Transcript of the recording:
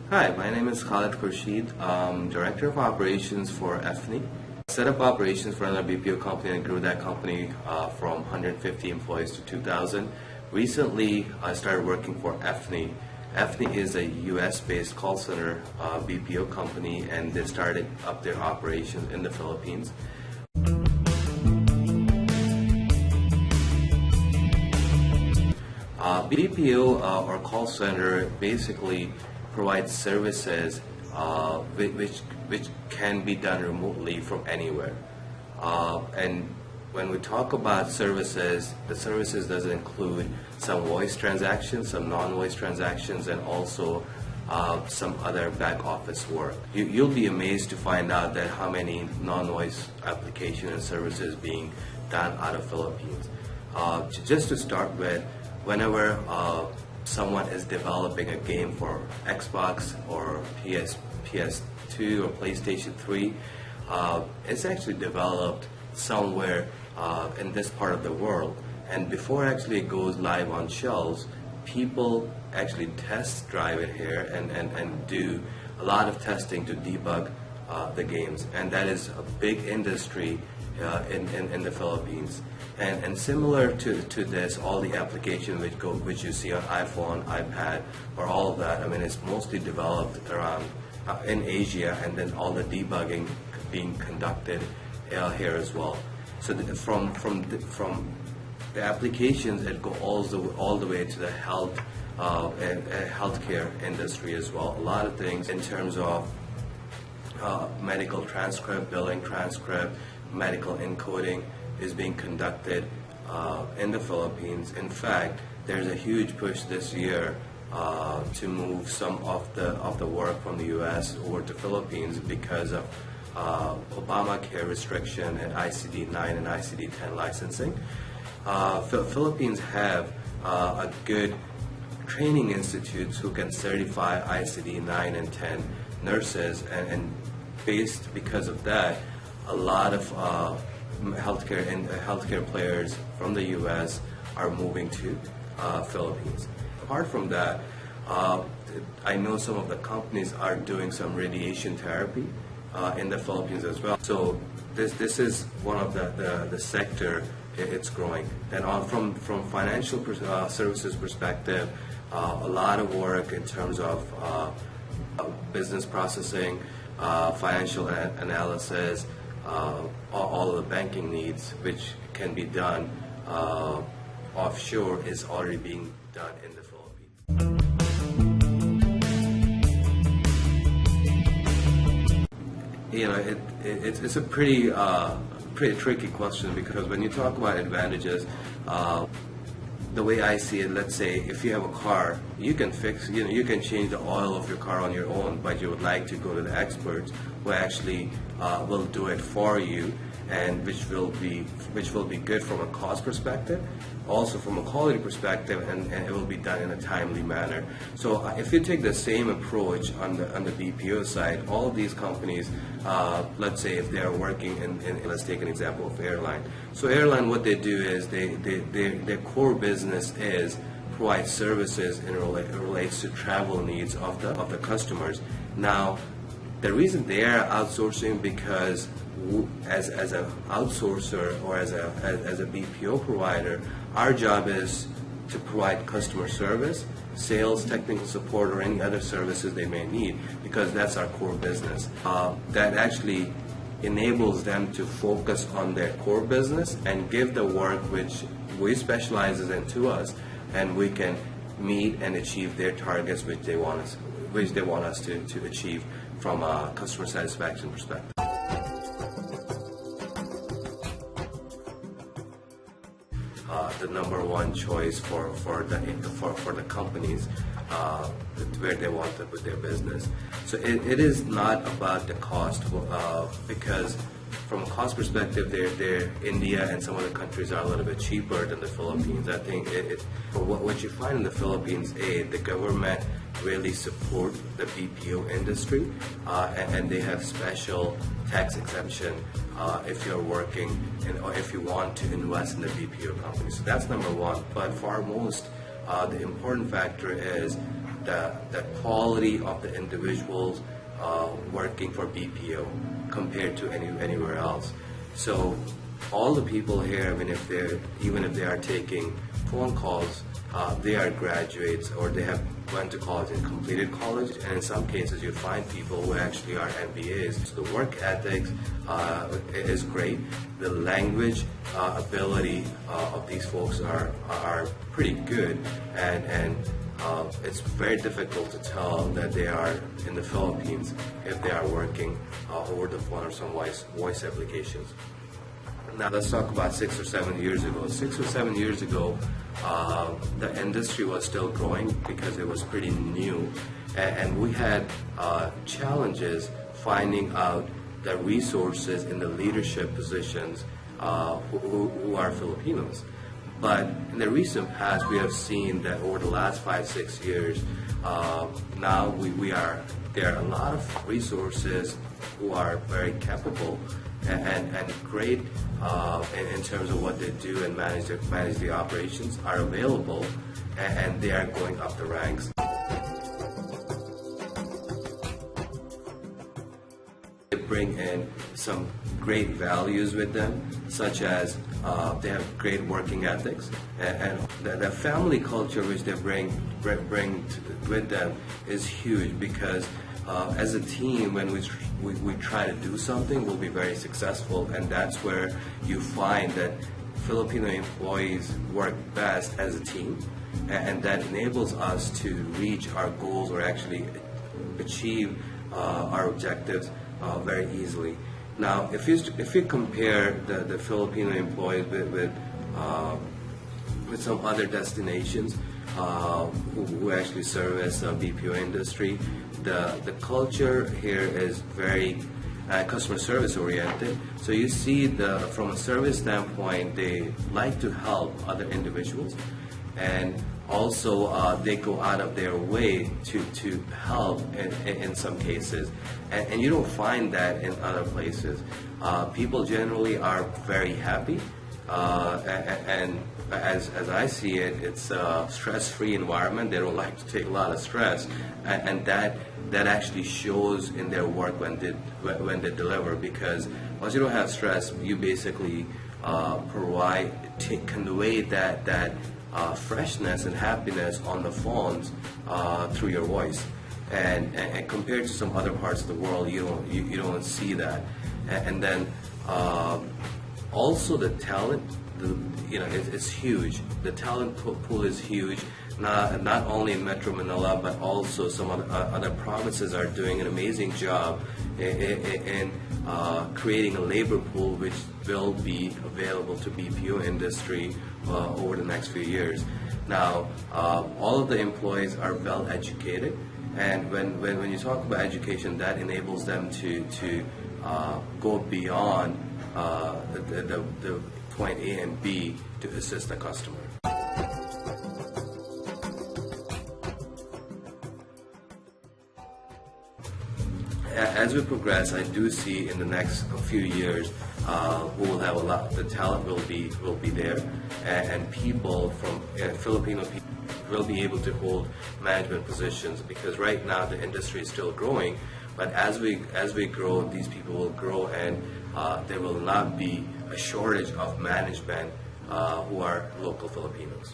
Hi, my name is Khalid Khursheed, Director of Operations for AFNI. Set up operations for another BPO company and grew that company from 150 employees to 2,000. Recently, I started working for AFNI. AFNI is a US-based call center BPO company, and they started up their operations in the Philippines. BPO or call center basically provides services which can be done remotely from anywhere. And when we talk about services, the services does include some voice transactions, some non-voice transactions, and also some other back office work. You'll be amazed to find out that how many non-voice application and services being done out of Philippines. Just to start with, whenever someone is developing a game for Xbox or PS2 or PlayStation 3, it's actually developed somewhere in this part of the world. And before actually it goes live on shelves, people actually test drive it here and do a lot of testing to debug the games. And that is a big industry in the Philippines. And similar to this, all the applications which you see on iPhone, iPad, or all of that, I mean, it's mostly developed around in Asia, and then all the debugging being conducted here as well. So from the applications that go all the way to the health and healthcare industry as well. A lot of things in terms of medical transcript, billing transcript, medical encoding is being conducted in the Philippines. In fact, there's a huge push this year to move some of the work from the U.S. over to Philippines because of Obamacare restriction and ICD-9 and ICD-10 licensing. Philippines have a good training institutes who can certify ICD-9 and 10 nurses, and based because of that, a lot of healthcare players from the U.S. are moving to Philippines. Apart from that, I know some of the companies are doing some radiation therapy in the Philippines as well. So this is one of the sector it's growing. And from financial services perspective, a lot of work in terms of business processing, financial analysis, all of the banking needs which can be done offshore is already being done in the Philippines. You know, it's a pretty tricky question, because when you talk about advantages, the way I see it, let's say if you have a car, you can fix, you can change the oil of your car on your own, but you would like to go to the experts who actually will do it for you, and which will be good from a cost perspective, also from a quality perspective, and it will be done in a timely manner. So if you take the same approach on the BPO side, all of these companies, let's say if they are working in let's take an example of airline. So airline, what they do is their core business is provide services in relates to travel needs of the customers. Now, the reason they are outsourcing, because as an outsourcer or as a BPO provider, our job is to provide customer service, sales, technical support, or any other services they may need, because that's our core business. That actually enables them to focus on their core business and give the work which we specializes in to us, and we can meet and achieve their targets which they want us to achieve from a customer satisfaction perspective. The number one choice for the companies where they want to put their business. So it is not about the cost, because from a cost perspective, India and some other countries are a little bit cheaper than the Philippines. I think for what you find in the Philippines, the government really support the BPO industry, and they have special tax exemption if you're working or if you want to invest in the BPO company. So that's number one. But for most, the important factor is the quality of the individuals working for BPO compared to anywhere else. So all the people here, I mean, even if they are taking phone calls, they are graduates or they have went to college and completed college, and in some cases you find people who actually are MBAs. So the work ethics is great. The language ability of these folks are pretty good, and it's very difficult to tell that they are in the Philippines if they are working over the phone or some voice applications. Now let's talk about 6 or 7 years ago. 6 or 7 years ago, the industry was still growing because it was pretty new, and we had challenges finding out the resources in the leadership positions who are Filipinos. But in the recent past, we have seen that over the last 5-6 years, now there are a lot of resources who are very capable and great in terms of what they do and manage the operations are available, and they are going up the ranks. They bring in some great values with them, such as they have great working ethics, and the family culture which they bring with them is huge, because as a team, when we try to do something, we'll be very successful, and that's where you find that Filipino employees work best as a team, and that enables us to reach our goals or actually achieve our objectives very easily. Now, if you compare the Filipino employees with some other destinations who actually service BPO industry, the culture here is very customer service oriented. So you see, from a service standpoint, they like to help other individuals, and also they go out of their way to help in some cases, and you don't find that in other places. People generally are very happy, and as I see it, it's a stress-free environment. They don't like to take a lot of stress, and that actually shows in their work when they deliver, because once you don't have stress, you basically convey that freshness and happiness on the phones through your voice, and compared to some other parts of the world, you don't see that, and then also the talent, it's huge. The talent pool is huge. Not only in Metro Manila, but also some other provinces are doing an amazing job in creating a labor pool which will be available to BPO industry over the next few years. Now, all of the employees are well educated, and when you talk about education, that enables them to go beyond the point A and B to assist the customer. As we progress, I do see in the next few years we will have a lot. The talent will be there, and people from Filipino people will be able to hold management positions, because right now the industry is still growing. But as we grow, these people will grow, and there will not be a shortage of management who are local Filipinos.